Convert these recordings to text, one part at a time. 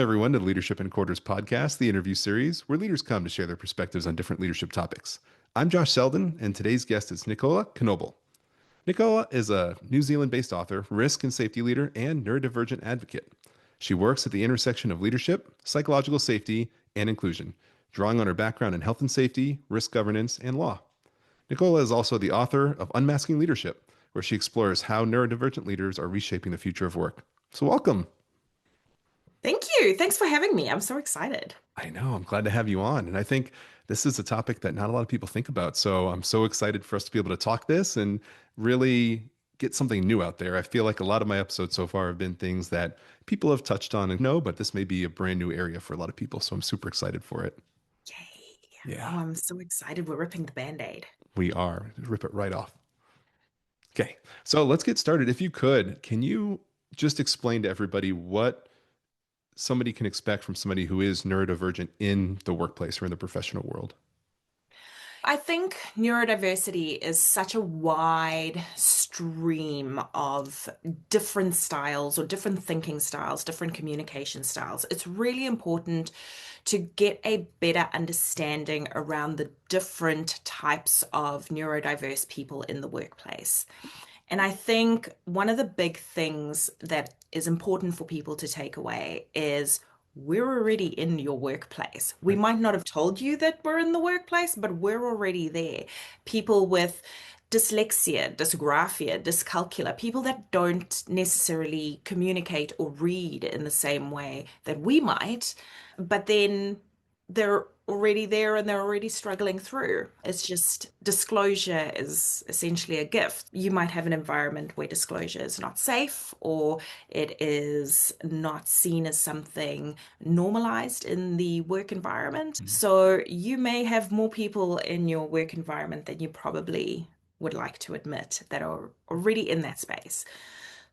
everyone, to the Leadership in Quarters podcast, the interview series where leaders come to share their perspectives on different leadership topics. I'm Josh Seldin, and today's guest is Nicola Knobel. Nicola is a New Zealand-based author, risk and safety leader, and neurodivergent advocate. She works at the intersection of leadership, psychological safety, and inclusion, drawing on her background in health and safety, risk governance, and law. Nicola is also the author of Unmasking Leadership, where she explores how neurodivergent leaders are reshaping the future of work. So welcome. Thank you. Thanks for having me. I'm so excited. I know. I'm glad to have you on. And I think this is a topic that not a lot of people think about. So I'm so excited for us to be able to talk this and really get something new out there. I feel like a lot of my episodes so far have been things that people have touched on and know, but this may be a brand new area for a lot of people. So I'm super excited for it. Yay. Yeah, Oh, I'm so excited. We're ripping the Band-Aid. we are. Rip it right off. Okay. So let's get started. If you could, can you just explain to everybody what somebody can expect from somebody who is neurodivergent in the workplace or in the professional world? I think neurodiversity is such a wide stream of different styles or different thinking styles, different communication styles. It's really important to get a better understanding around the different types of neurodiverse people in the workplace. And I think one of the big things that is important for people to take away is we're already in your workplace. We Right. might not have told you that we're in the workplace, but we're already there. People with dyslexia, dysgraphia, dyscalculia, people that don't necessarily communicate or read in the same way that we might, but then they're already there and they're already struggling through. It's just disclosure is essentially a gift. You might have an environment where disclosure is not safe or it is not seen as something normalized in the work environment. Mhm. So you may have more people in your work environment than you probably would like to admit that are already in that space.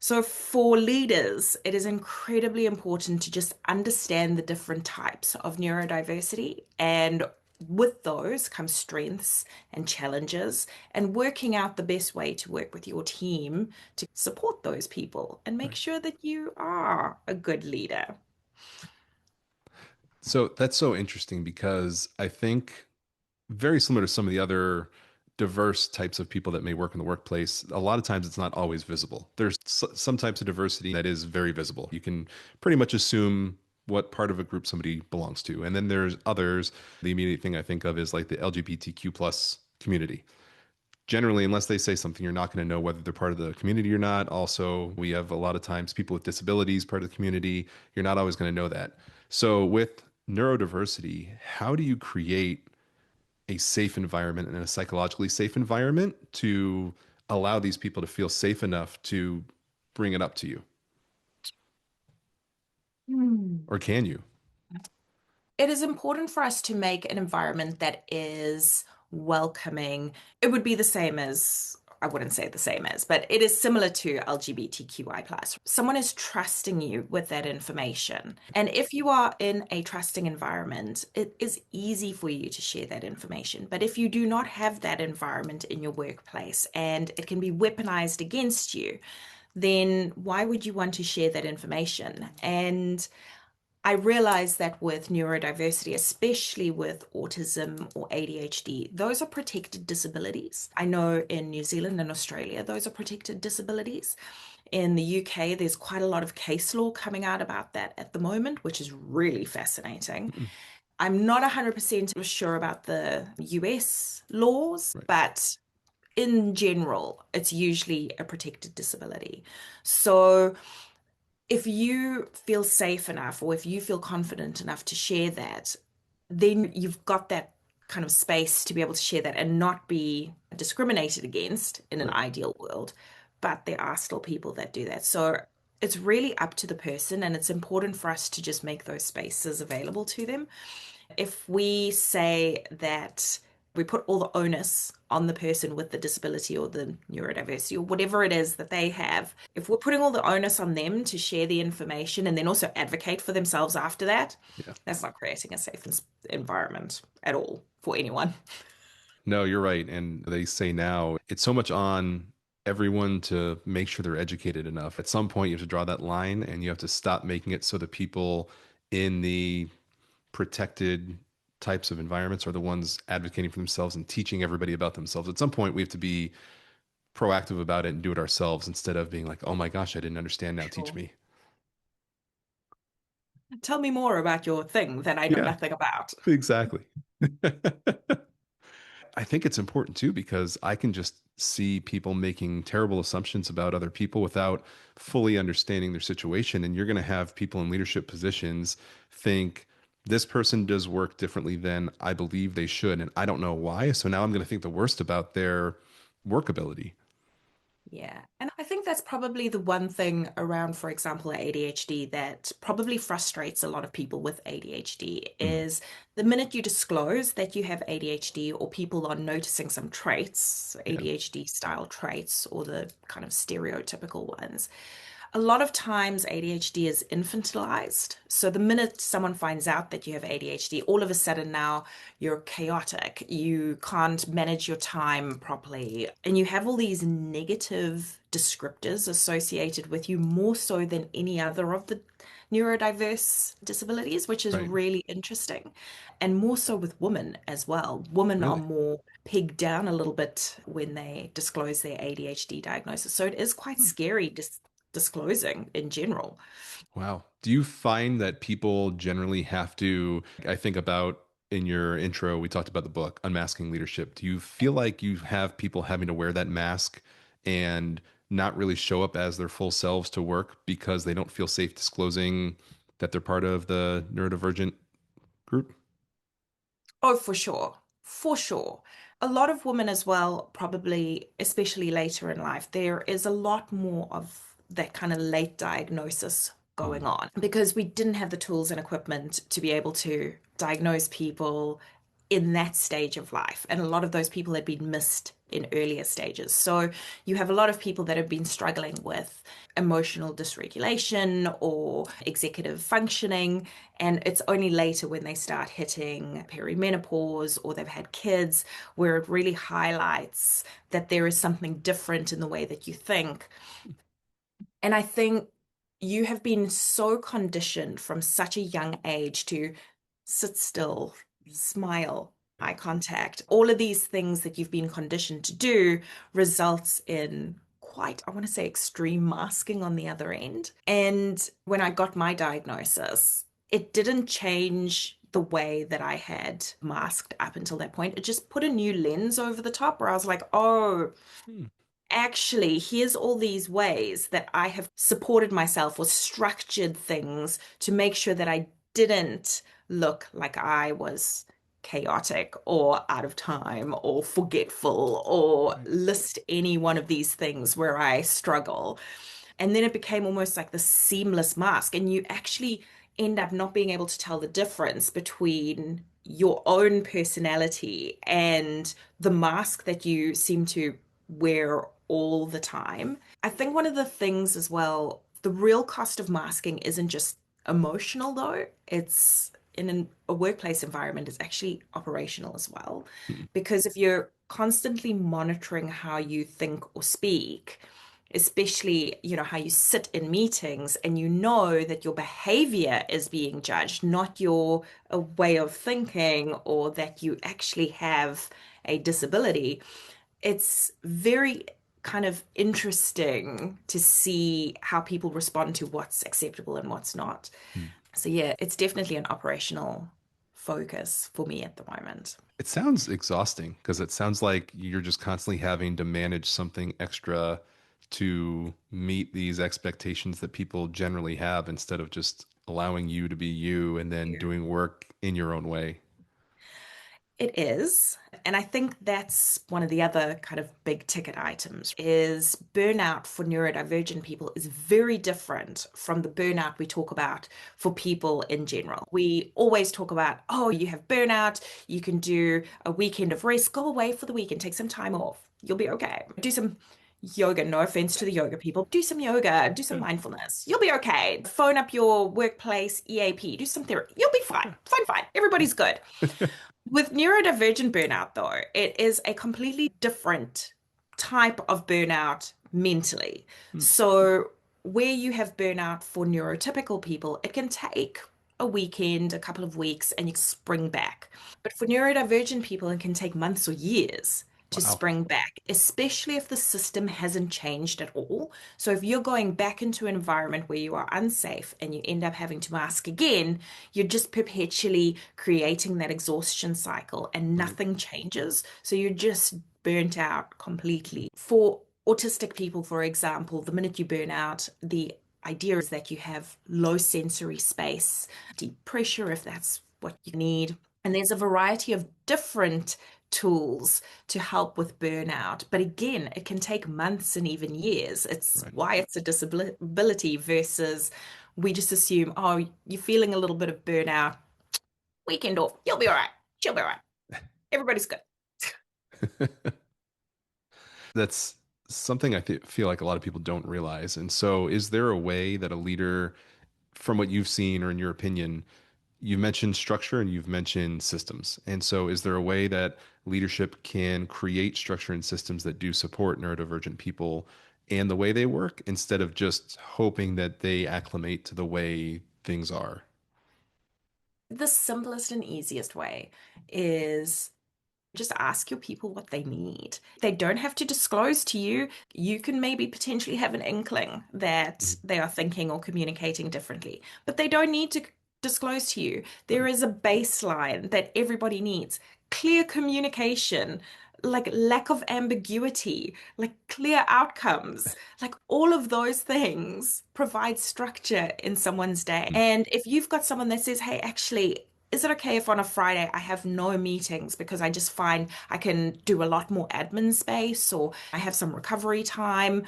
So, for leaders, it is incredibly important to just understand the different types of neurodiversity. And with those come strengths and challenges, and working out the best way to work with your team to support those people and make Right. sure that you are a good leader. So that's so interesting because I think very similar to some of the other diverse types of people that may work in the workplace, a lot of times it's not always visible. There's some types of diversity that is very visible. You can pretty much assume what part of a group somebody belongs to. And then there's others. The immediate thing I think of is like the LGBTQ plus community. Generally, unless they say something, you're not going to know whether they're part of the community or not. Also, we have a lot of times people with disabilities part of the community. You're not always going to know that. So with neurodiversity, how do you create a safe environment and a psychologically safe environment to allow these people to feel safe enough to bring it up to you? Hmm. Or can you? It is important for us to make an environment that is welcoming. It would be the same as, I wouldn't say the same as, but it is similar to LGBTQI+. Someone is trusting you with that information. And if you are in a trusting environment, it is easy for you to share that information. But if you do not have that environment in your workplace and it can be weaponized against you, then why would you want to share that information? And I realize that with neurodiversity, especially with autism or ADHD, those are protected disabilities. I know in New Zealand and Australia, those are protected disabilities. In the UK, there's quite a lot of case law coming out about that at the moment, which is really fascinating. Mm-mm. I'm not 100% sure about the US laws, Right. but in general, it's usually a protected disability. So, if you feel safe enough or if you feel confident enough to share that, then you've got that kind of space to be able to share that and not be discriminated against in an Right. ideal world. But there are still people that do that. So it's really up to the person, and it's important for us to just make those spaces available to them. If we say that we put all the onus on the person with the disability or the neurodiversity or whatever it is that they have, if we're putting all the onus on them to share the information and then also advocate for themselves after that, Yeah. that's not creating a safe environment at all for anyone. No, you're right. And they say now it's so much on everyone to make sure they're educated enough. At some point, you have to draw that line and you have to stop making it so that people in the protected types of environments are the ones advocating for themselves and teaching everybody about themselves. At some point, we have to be proactive about it and do it ourselves instead of being like, oh my gosh, I didn't understand. Now teach Sure. me. Tell me more about your thing that I know Yeah, nothing about. exactly. I think it's important too because I can just see people making terrible assumptions about other people without fully understanding their situation. And you're going to have people in leadership positions think this person does work differently than I believe they should. And I don't know why. So now I'm going to think the worst about their work ability. Yeah. And I think that's probably the one thing around, for example, ADHD that probably frustrates a lot of people with ADHD Mm, is the minute you disclose that you have ADHD or people are noticing some traits, yeah, ADHD style traits, or the kind of stereotypical ones, a lot of times ADHD is infantilized. So the minute someone finds out that you have ADHD, all of a sudden now you're chaotic. You can't manage your time properly. And you have all these negative descriptors associated with you more so than any other of the neurodiverse disabilities, which is right. really interesting. And more so with women as well. Women are Really? more pegged down a little bit when they disclose their ADHD diagnosis. So it is quite Hmm. scary disclosing in general. Wow. Do you find that people generally have to, I think about in your intro, we talked about the book, Unmasking Leadership. Do you feel like you have people having to wear that mask and not really show up as their full selves to work because they don't feel safe disclosing that they're part of the neurodivergent group? Oh, for sure. For sure. A lot of women as well, probably, especially later in life, there is a lot more of that kind of late diagnosis Mm, going on because we didn't have the tools and equipment to be able to diagnose people in that stage of life. And a lot of those people had been missed in earlier stages. So you have a lot of people that have been struggling with emotional dysregulation or executive functioning. And it's only later when they start hitting perimenopause or they've had kids where it really highlights that there is something different in the way that you think. And I think you have been so conditioned from such a young age to sit still, smile, eye contact. All of these things that you've been conditioned to do results in quite, I want to say, extreme masking on the other end. And when I got my diagnosis, it didn't change the way that I had masked up until that point. It just put a new lens over the top where I was like, oh, mm, actually, here's all these ways that I have supported myself or structured things to make sure that I didn't look like I was chaotic or out of time or forgetful or right. list any one of these things where I struggle. And then it became almost like this seamless mask, and you actually end up not being able to tell the difference between your own personality and the mask that you seem to wear all the time. I think one of the things as well, the real cost of masking isn't just emotional though. It's a workplace environment, it's actually operational as well. Mm, Because if you're constantly monitoring how you think or speak, especially, how you sit in meetings and you know that your behavior is being judged, not your a way of thinking or that you actually have a disability, it's very kind of interesting to see how people respond to what's acceptable and what's not. mm. So yeah, it's definitely an operational focus for me at the moment. It sounds exhausting because it sounds like you're just constantly having to manage something extra to meet these expectations that people generally have instead of just allowing you to be you and then doing work in your own way. It is. And I think that's one of the other kind of big ticket items is burnout for neurodivergent people is very different from the burnout we talk about for people in general. We always talk about, oh, you have burnout, you can do a weekend of rest, go away for the weekend, take some time off. You'll be okay. Do some yoga, no offense to the yoga people. Do some yoga, do some Yeah, mindfulness. You'll be okay. Phone up your workplace EAP, do some therapy. You'll be fine. yeah. Fine, fine. Everybody's good. With neurodivergent burnout, though, it is a completely different type of burnout mentally. Mm, So, where you have burnout for neurotypical people, it can take a weekend, a couple of weeks, and you spring back. But for neurodivergent people, it can take months or years to Wow. spring back, especially if the system hasn't changed at all. So if you're going back into an environment where you are unsafe and you end up having to mask again, you're just perpetually creating that exhaustion cycle and Right. nothing changes. So you're just burnt out completely. For autistic people, for example, the minute you burn out, the idea is that you have low sensory space, deep pressure if that's what you need. And there's a variety of different tools to help with burnout. But again, it can take months and even years. It's Right. why it's a disability versus we just assume, oh, you're feeling a little bit of burnout, weekend off, you'll be all right. She'll be all right. Everybody's good. That's something I feel like a lot of people don't realize. And so, is there a way that a leader, from what you've seen or in your opinion, you've mentioned structure and you've mentioned systems. And so, is there a way that leadership can create structure and systems that do support neurodivergent people and the way they work instead of just hoping that they acclimate to the way things are? The simplest and easiest way is just ask your people what they need. They don't have to disclose to you. You can maybe potentially have an inkling that Mhm. they are thinking or communicating differently, but they don't need to disclose to you. There Right. is a baseline that everybody needs. Clear communication, like lack of ambiguity, like clear outcomes, like all of those things provide structure in someone's day. And if you've got someone that says, hey, actually, is it okay if on a Friday I have no meetings because I just find I can do a lot more admin space or I have some recovery time?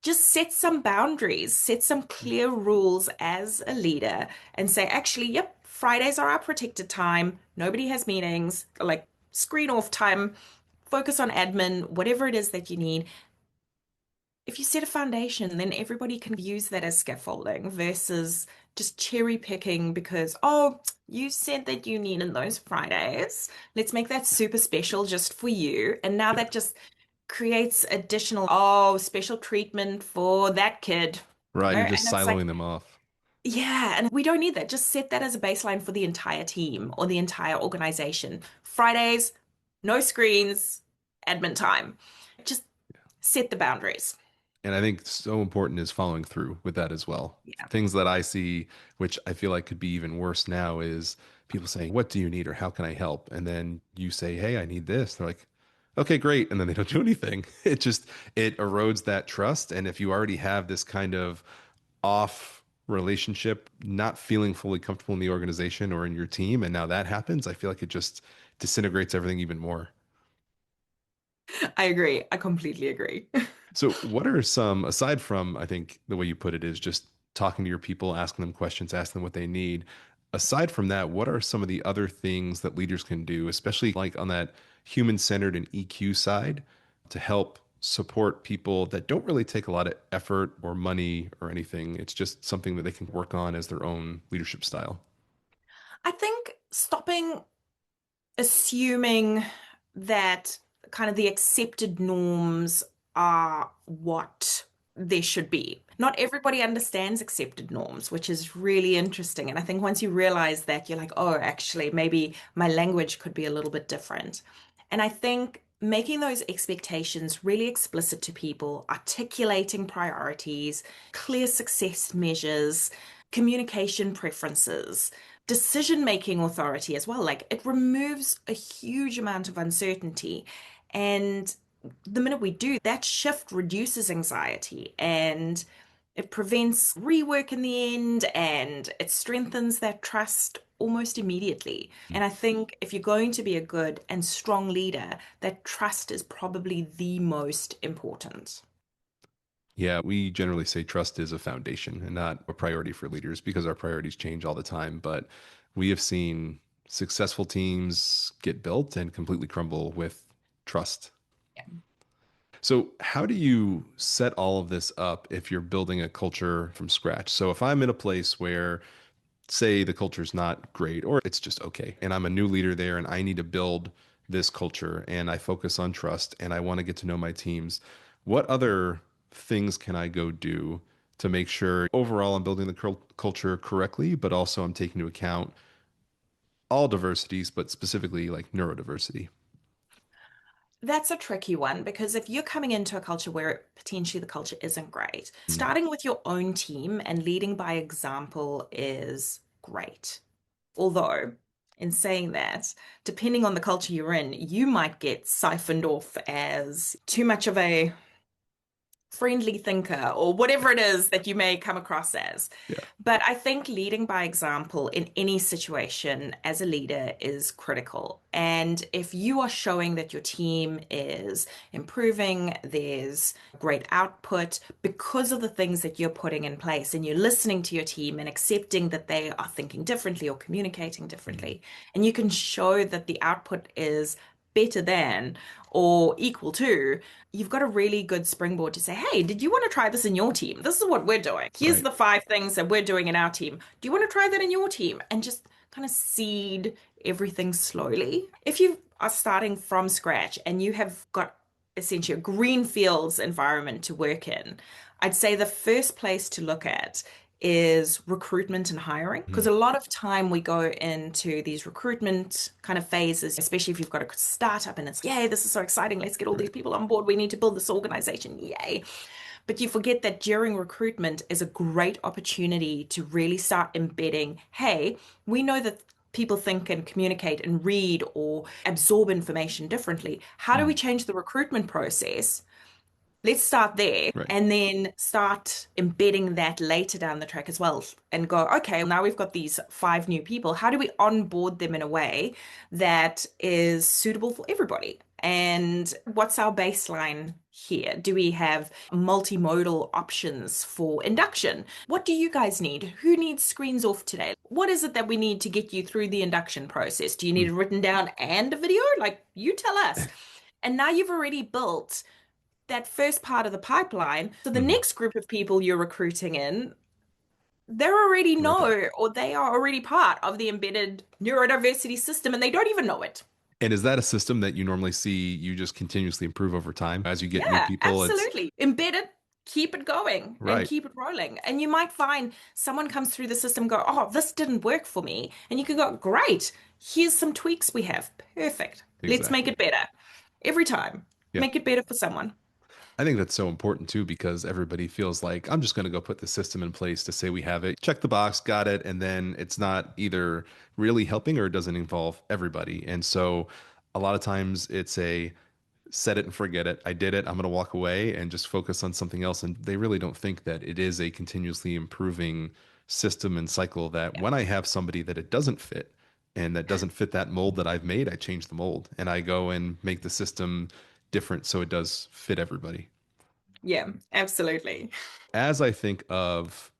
Just set some boundaries, set some clear rules as a leader and say, actually, yep, Fridays are our protected time. Nobody has meetings, like screen off time, focus on admin, whatever it is that you need. If you set a foundation, then everybody can use that as scaffolding versus just cherry picking because, oh, you said that you needed those Fridays. Let's make that super special just for you. And now Yeah. that just creates additional, oh, special treatment for that kid. Right. You're And just it's like, siloing them off. yeah, and we don't need that. Just set that as a baseline for the entire team or the entire organization. Fridays, no screens, admin time. Just set the boundaries. And I think so important is following through with that as well. Yeah. Things that I see, which I feel like could be even worse now, is people saying, "What do you need?" or "How can I help?" And then you say, "Hey, I need this." They're like, "Okay, great." And then they don't do anything. It erodes that trust. And if you already have this kind of off relationship, not feeling fully comfortable in the organization or in your team, and now that happens, I feel like it just disintegrates everything even more. I agree. I completely agree. So, what are some, aside from, I think the way you put it is just talking to your people, asking them questions, asking them what they need. Aside from that, what are some of the other things that leaders can do, especially like on that human centered and EQ side, to help support people that don't really take a lot of effort or money or anything? It's just something that they can work on as their own leadership style. I think stopping assuming that kind of the accepted norms are what there should be. Not everybody understands accepted norms, which is really interesting. And I think once you realize that, you're like, oh, actually, maybe my language could be a little bit different. And I think making those expectations really explicit to people, articulating priorities, clear success measures, communication preferences, decision-making authority as well. Like it removes a huge amount of uncertainty. And the minute we do, that shift reduces anxiety and it prevents rework in the end and it strengthens that trust almost immediately. And I think if you're going to be a good and strong leader, that trust is probably the most important. Yeah, we generally say trust is a foundation and not a priority for leaders because our priorities change all the time. But we have seen successful teams get built and completely crumble with trust. Yeah. So, how do you set all of this up if you're building a culture from scratch? So, if I'm in a place where, say, the culture's not great or it's just okay, and I'm a new leader there and I need to build this culture and I focus on trust and I want to get to know my teams, what other things can I go do to make sure overall I'm building the culture correctly, but also I'm taking into account all diversities, but specifically like neurodiversity. That's a tricky one because if you're coming into a culture where potentially the culture isn't great, Mm. starting with your own team and leading by example is great. Although, in saying that, depending on the culture you're in, you might get siphoned off as too much of a friendly thinker or whatever it is that you may come across as. Yeah. But I think leading by example in any situation as a leader is critical. And if you are showing that your team is improving, there's great output because of the things that you're putting in place, and you're listening to your team and accepting that they are thinking differently or communicating Mhm. differently, and you can show that the output is better than or equal to, you've got a really good springboard to say, hey, did you want to try this in your team? This is what we're doing. Here's Right. the 5 things that we're doing in our team. Do you want to try that in your team? And just kind of seed everything slowly. If you are starting from scratch and you have got essentially a greenfields environment to work in, I'd say the first place to look at is recruitment and hiring. Because Mhm. a lot of time we go into these recruitment kind of phases, especially if you've got a startup and it's, yay, this is so exciting. Let's get all these Right. people on board. We need to build this organization. Yay. But you forget that during recruitment is a great opportunity to really start embedding, hey, we know that people think and communicate and read or absorb information differently. How do we Mhm. change the recruitment process? Let's start there Right. and then start embedding that later down the track as well and go, okay, now we've got these 5 new people. How do we onboard them in a way that is suitable for everybody? And what's our baseline here? Do we have multimodal options for induction? What do you guys need? Who needs screens off today? What is it that we need to get you through the induction process? Do you need Mm. it written down and a video? Like, you tell us. And now you've already built that first part of the pipeline. So the Mhm. next group of people you're recruiting in, they already Right there. know or they are already part of the embedded neurodiversity system and they don't even know it. And is that a system that you normally see you just continuously improve over time as you get new Yeah, people? It's absolutely. Embed it, keep it going and right. keep it rolling. And you might find someone comes through the system, go, oh, this didn't work for me. And you can go, great, here's some tweaks we have. Perfect. Let's make Exactly. it better every time. Yeah. Make it better for someone. I think that's so important too because everybody feels like I'm just going to go put the system in place to say we have it, check the box, got it, and then it's not either really helping or it doesn't involve everybody. And so a lot of times it's a set it and forget it. I did it. I'm going to walk away and just focus on something else. And they really don't think that it is a continuously improving system and cycle that Yeah. when I have somebody that it doesn't fit and that doesn't fit that mold that I've made, I change the mold and I go and make the system different so it does fit everybody. Yeah, absolutely. As I think of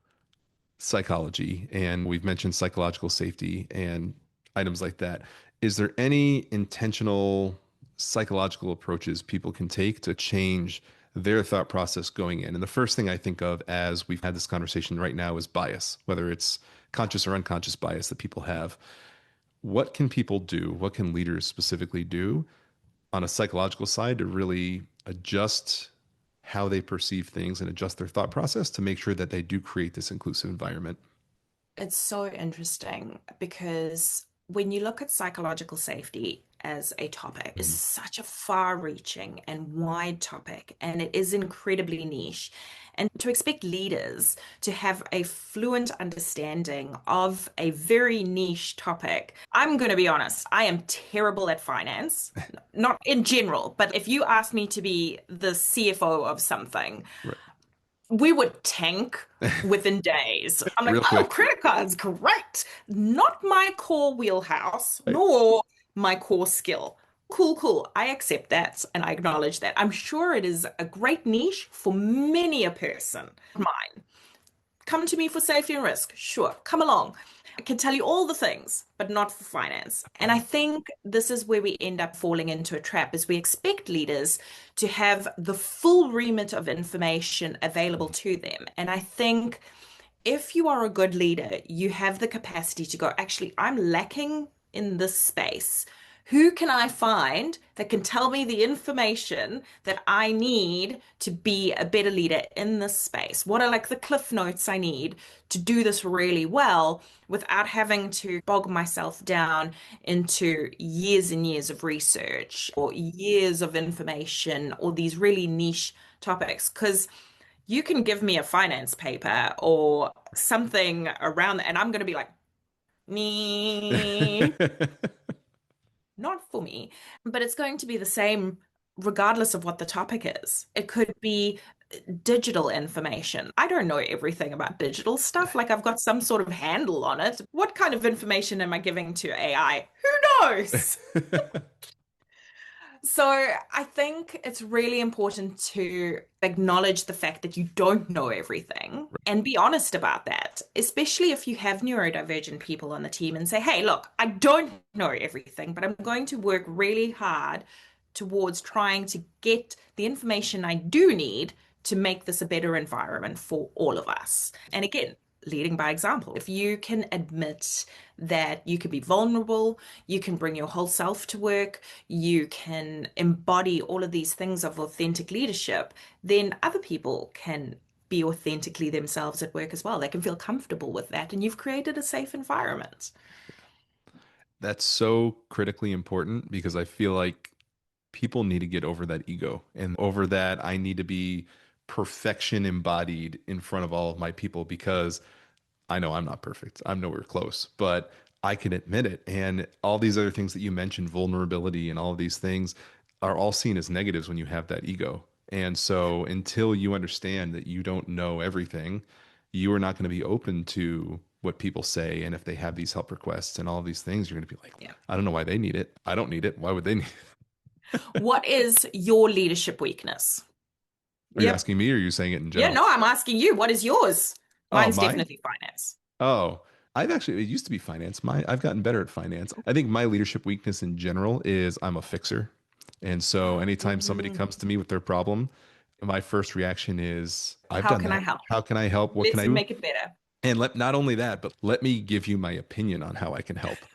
psychology, and we've mentioned psychological safety and items like that, is there any intentional psychological approaches people can take to change their thought process going in? And the first thing I think of as we've had this conversation right now is bias, whether it's conscious or unconscious bias that people have. What can people do? What can leaders specifically do on a psychological side to really adjust how they perceive things and adjust their thought process to make sure that they do create this inclusive environment? It's so interesting because when you look at psychological safety as a topic, it's Mhm. such a far-reaching and wide topic, and it is incredibly niche. And to expect leaders to have a fluent understanding of a very niche topic, I'm going to be honest, I am terrible at finance, not in general, but if you ask me to be the CFO of something, Right. we would tank within days. I'm like, Real oh, quick. credit cards, great. Not my core wheelhouse, Right. nor my core skill. Cool, cool. I accept that and I acknowledge that. I'm sure it is a great niche for many a person. Mine. Come to me for safety and risk. Sure, come along. I can tell you all the things, but not for finance. And I think this is where we end up falling into a trap is we expect leaders to have the full remit of information available to them. And I think if you are a good leader, you have the capacity to go, actually, I'm lacking in this space. Who can I find that can tell me the information that I need to be a better leader in this space? What are like the cliff notes I need to do this really well without having to bog myself down into years and years of research or years of information or these really niche topics? Because you can give me a finance paper or something around that, and I'm going to be like, me, not for me. But it's going to be the same regardless of what the topic is. It could be digital information. I don't know everything about digital stuff. Like I've got some sort of handle on it. What kind of information am I giving to AI? Who knows? So I think it's really important to acknowledge the fact that you don't know everything and be honest about that, especially if you have neurodivergent people on the team and say, hey, look, I don't know everything, but I'm going to work really hard towards trying to get the information I do need to make this a better environment for all of us. And again, leading by example. If you can admit that you can be vulnerable, you can bring your whole self to work, you can embody all of these things of authentic leadership, then other people can be authentically themselves at work as well. They can feel comfortable with that, and you've created a safe environment. That's so critically important because I feel like people need to get over that ego and over that I need to be perfection embodied in front of all of my people because I know I'm not perfect. I'm nowhere close, but I can admit it. And all these other things that you mentioned, vulnerability and all of these things are all seen as negatives when you have that ego. And so until you understand that you don't know everything, you are not going to be open to what people say. And if they have these help requests and all of these things, you're going to be like, Yeah. I don't know why they need it. I don't need it. Why would they need What is your leadership weakness? Are you Yep. asking me or are you saying it in Yeah, general? no, I'm asking you, what is yours? Oh, Mine's mine? definitely finance. Oh, it used to be finance. I've gotten better at finance. I think my leadership weakness in general is I'm a fixer. And so anytime somebody Mm, comes to me with their problem, my first reaction is, I've how done can I that. help? How can I help? What can I Let's do? make it better. And not only that, but let me give you my opinion on how I can help.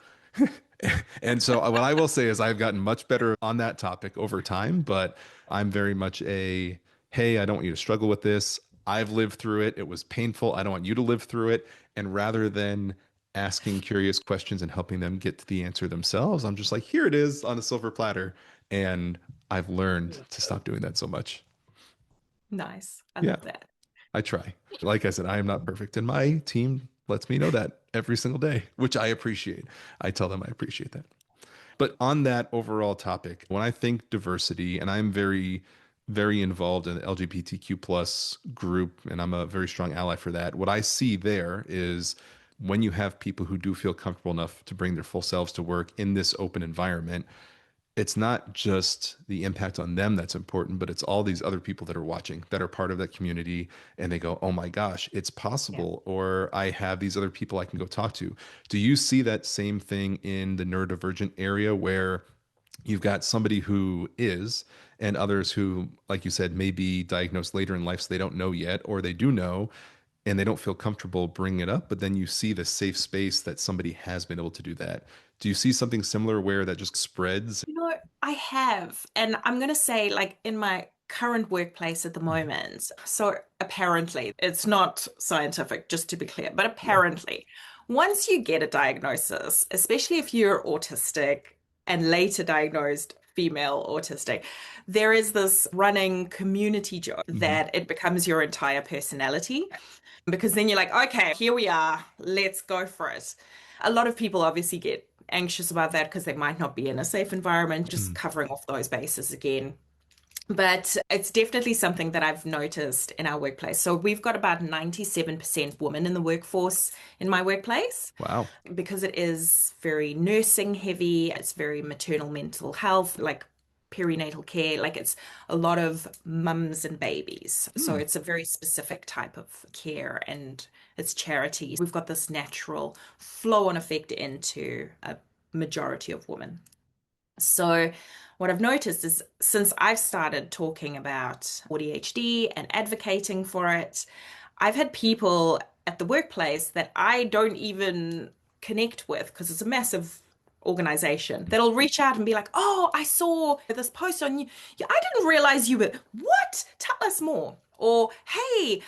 And so what I will say is I've gotten much better on that topic over time, but I'm very much hey, I don't want you to struggle with this. I've lived through it. It was painful. I don't want you to live through it. And rather than asking curious questions and helping them get to the answer themselves, I'm just like, here it is on a silver platter. And I've learned to stop doing that so much. Nice. I Yeah, love that. I try. Like I said, I am not perfect, and my team lets me know that every single day, which I appreciate. I tell them I appreciate that. But on that overall topic, when I think diversity, and I'm very involved in the LGBTQ plus group, and I'm a very strong ally for that. What I see there is when you have people who do feel comfortable enough to bring their full selves to work in this open environment, it's not just the impact on them that's important, but it's all these other people that are watching that are part of that community. And they go, oh my gosh, it's Yeah. possible. Or I have these other people I can go talk to. Do you see that same thing in the neurodivergent area where you've got somebody who is, and others who, like you said, may be diagnosed later in life, so they don't know yet, or they do know, and they don't feel comfortable bringing it up, but then you see the safe space that somebody has been able to do that. Do you see something similar where that just spreads? You know, I have, and I'm going to say, like, in my current workplace at the Mhm. moment, so apparently, it's not scientific, just to be clear, but Yeah. apparently, once you get a diagnosis, especially if you're autistic and later diagnosed female autistic, there is this running community joke Mhm. that it becomes your entire personality. Because then you're like, okay, here we are, let's go for it. A lot of people obviously get anxious about that because they might not be in a safe environment, just Mhm. covering off those bases again. But it's definitely something that I've noticed in our workplace. So we've got about 97% women in the workforce in my workplace Wow. because it is very nursing heavy, it's very maternal mental health, like perinatal care, like it's a lot of mums and babies. So Hmm. it's a very specific type of care and it's charity. We've got this natural flow on effect into a majority of women. So, what I've noticed is since I've started talking about ADHD and advocating for it, I've had people at the workplace that I don't even connect with because it's a massive organization that'll reach out and be like, "Oh, I saw this post on you. Yeah, I didn't realize you were, what? Tell us more." Or, "Hey,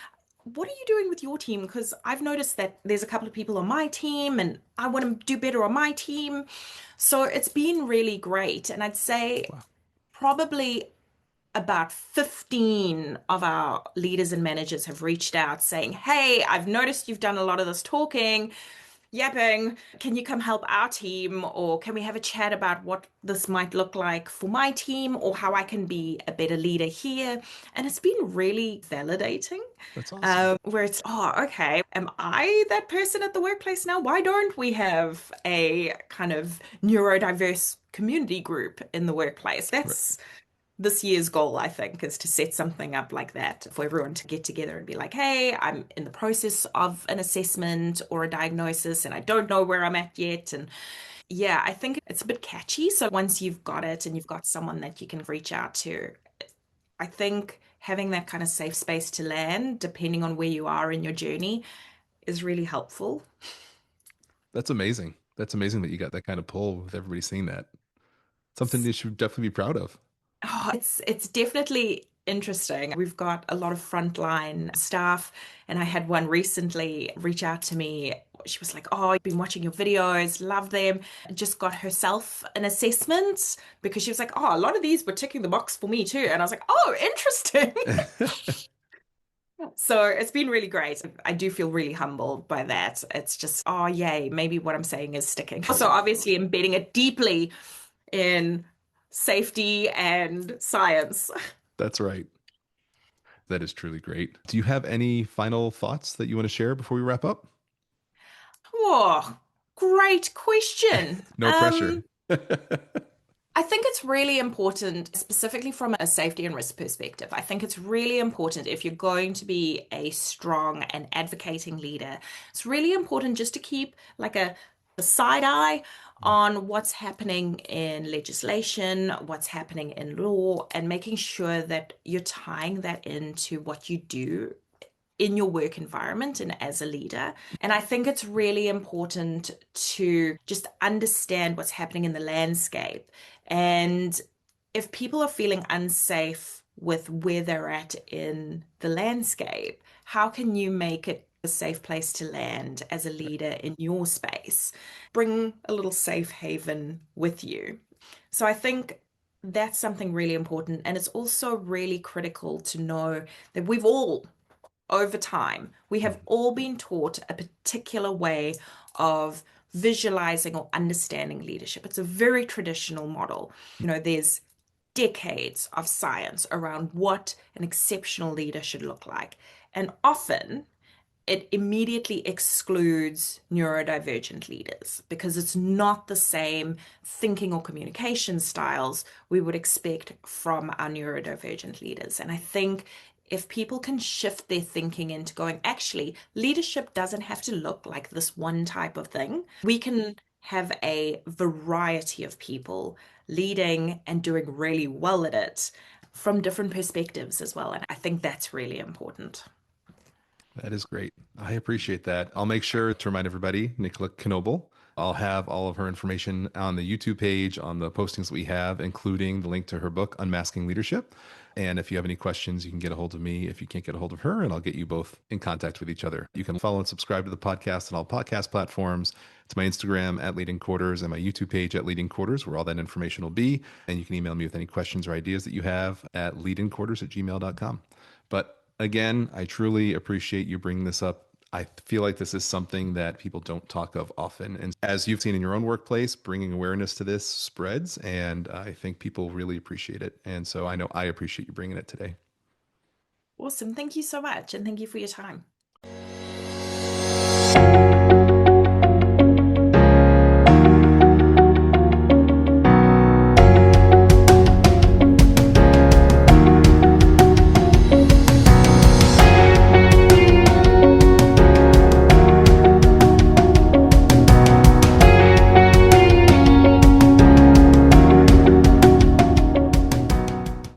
what are you doing with your team? Because I've noticed that there's a couple of people on my team and I want to do better on my team." So it's been really great. And I'd say Wow. probably about 15 of our leaders and managers have reached out saying, "Hey, I've noticed you've done a lot of this talking, yapping. Can you come help our team? Or can we have a chat about what this might look like for my team or how I can be a better leader here?" And it's been really validating, That's awesome. where it's, "Oh, okay, am I that person at the workplace now? Why don't we have a kind of neurodiverse community group in the workplace?" Right. That's this year's goal, I think, is to set something up like that for everyone to get together and be like, "Hey, I'm in the process of an assessment or a diagnosis and I don't know where I'm at yet." And yeah, I think it's a bit catchy. So once you've got it and you've got someone that you can reach out to, I think having that kind of safe space to land, depending on where you are in your journey, is really helpful. That's amazing. That's amazing that you got that kind of pull with everybody seeing that. Something you should definitely be proud of. Oh, it's definitely interesting. We've got a lot of frontline staff, and I had one recently reach out to me. She was like, "Oh, I've been watching your videos, love them." Just got herself an assessment because she was like, "Oh, a lot of these were ticking the box for me too." And I was like, "Oh, interesting." So it's been really great. I do feel really humbled by that. It's just, oh, yay, maybe what I'm saying is sticking. Also, obviously, embedding it deeply in safety and science. That's right. That is truly great. Do you have any final thoughts that you want to share before we wrap up? Oh, great question. No pressure. I think it's really important, specifically from a safety and risk perspective. I think it's really important if you're going to be a strong and advocating leader, it's really important just to keep like a side eye on what's happening in legislation, what's happening in law, and making sure that you're tying that into what you do in your work environment and as a leader. And I think it's really important to just understand what's happening in the landscape. And if people are feeling unsafe with where they're at in the landscape, how can you make it a safe place to land as a leader in your space? Bring a little safe haven with you. So I think that's something really important. And it's also really critical to know that we've all over time, we have all been taught a particular way of visualizing or understanding leadership. It's a very traditional model. There's decades of science around what an exceptional leader should look like. And often it immediately excludes neurodivergent leaders because it's not the same thinking or communication styles we would expect from our neurodivergent leaders. And I think if people can shift their thinking into going, actually, leadership doesn't have to look like this one type of thing. We can have a variety of people leading and doing really well at it from different perspectives as well. And I think that's really important. That is great. I appreciate that. I'll make sure to remind everybody, Nicola Knobel. I'll have all of her information on the YouTube page, on the postings that we have, including the link to her book, Unmasking Leadership. And if you have any questions, you can get a hold of me if you can't get a hold of her, and I'll get you both in contact with each other. You can follow and subscribe to the podcast on all podcast platforms. It's my Instagram at Leading Quarters and my YouTube page at Leading Quarters, where all that information will be. And you can email me with any questions or ideas that you have at leadingquarters@gmail.com. But again, I truly appreciate you bringing this up. I feel like this is something that people don't talk of often. And as you've seen in your own workplace, bringing awareness to this spreads. And I think people really appreciate it. And so I know I appreciate you bringing it today. Awesome. Thank you so much. And thank you for your time.